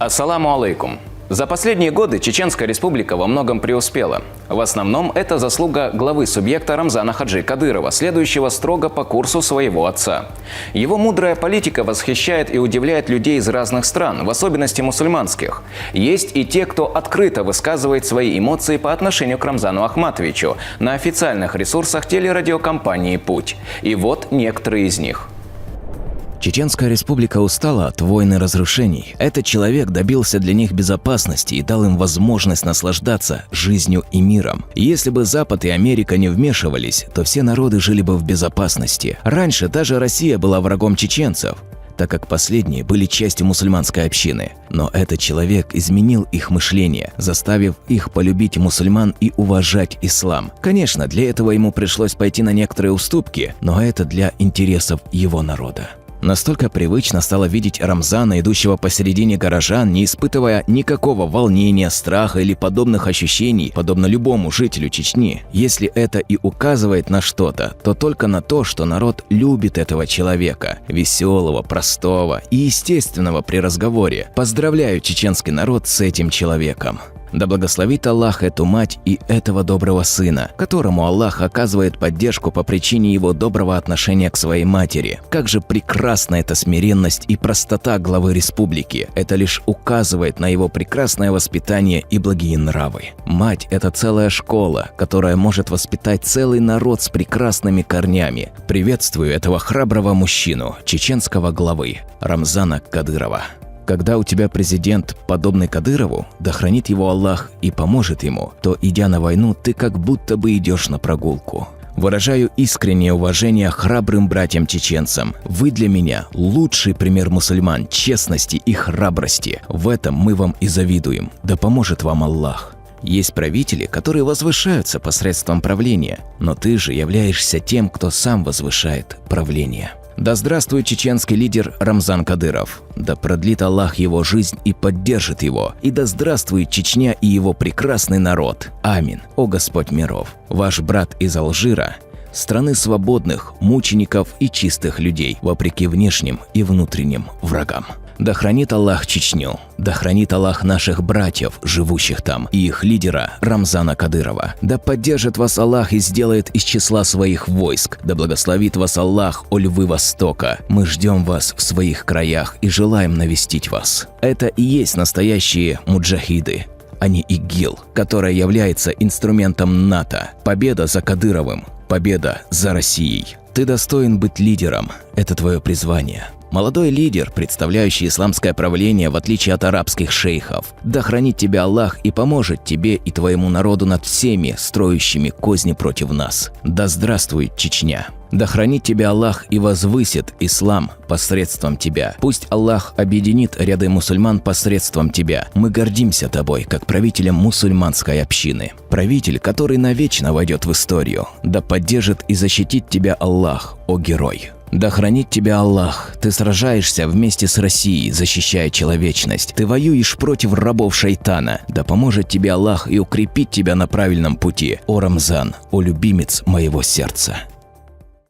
Ассаламу алейкум. За последние годы Чеченская республика во многом преуспела. В основном это заслуга главы субъекта Рамзана Хаджи Кадырова, следующего строго по курсу своего отца. Его мудрая политика восхищает и удивляет людей из разных стран, в особенности мусульманских. Есть и те, кто открыто высказывает свои эмоции по отношению к Рамзану Ахматовичу на официальных ресурсах телерадиокомпании «Путь». И вот некоторые из них. Чеченская республика устала от войн и разрушений. Этот человек добился для них безопасности и дал им возможность наслаждаться жизнью и миром. Если бы Запад и Америка не вмешивались, то все народы жили бы в безопасности. Раньше даже Россия была врагом чеченцев, так как последние были частью мусульманской общины. Но этот человек изменил их мышление, заставив их полюбить мусульман и уважать ислам. Конечно, для этого ему пришлось пойти на некоторые уступки, но это для интересов его народа. Настолько привычно стало видеть Рамзана, идущего посередине горожан, не испытывая никакого волнения, страха или подобных ощущений, подобно любому жителю Чечни. Если это и указывает на что-то, то только на то, что народ любит этого человека, веселого, простого и естественного при разговоре. Поздравляю чеченский народ с этим человеком. Да благословит Аллах эту мать и этого доброго сына, которому Аллах оказывает поддержку по причине его доброго отношения к своей матери. Как же прекрасна эта смиренность и простота главы республики. Это лишь указывает на его прекрасное воспитание и благие нравы. Мать – это целая школа, которая может воспитать целый народ с прекрасными корнями. Приветствую этого храброго мужчину, чеченского главы Рамзана Кадырова. Когда у тебя президент, подобный Кадырову, да хранит его Аллах и поможет ему, то, идя на войну, ты как будто бы идешь на прогулку. Выражаю искреннее уважение храбрым братьям-чеченцам. Вы для меня лучший пример мусульман, честности и храбрости. В этом мы вам и завидуем. Да поможет вам Аллах. Есть правители, которые возвышаются посредством правления, но ты же являешься тем, кто сам возвышает правление. Да здравствует чеченский лидер Рамзан Кадыров. Да продлит Аллах его жизнь и поддержит его. И да здравствует Чечня и его прекрасный народ. Амин. О Господь миров. Ваш брат из Алжира, страны свободных, мучеников и чистых людей, вопреки внешним и внутренним врагам. Да хранит Аллах Чечню, да хранит Аллах наших братьев, живущих там, и их лидера Рамзана Кадырова. Да поддержит вас Аллах и сделает из числа своих войск. Да благословит вас Аллах, о львы Востока. Мы ждем вас в своих краях и желаем навестить вас. Это и есть настоящие муджахиды, а не ИГИЛ, которая является инструментом НАТО. Победа за Кадыровым, победа за Россией. Ты достоин быть лидером, это твое призвание. Молодой лидер, представляющий исламское правление в отличие от арабских шейхов. Да хранит тебя Аллах и поможет тебе и твоему народу над всеми, строящими козни против нас. Да здравствует Чечня. Да хранит тебя Аллах и возвысит ислам посредством тебя. Пусть Аллах объединит ряды мусульман посредством тебя. Мы гордимся тобой, как правителем мусульманской общины. Правитель, который навечно войдет в историю. Да поддержит и защитит тебя Аллах, о герой. Да хранит тебя Аллах, ты сражаешься вместе с Россией, защищая человечность. Ты воюешь против рабов шайтана. Да поможет тебе Аллах и укрепит тебя на правильном пути. О Рамзан, о любимец моего сердца.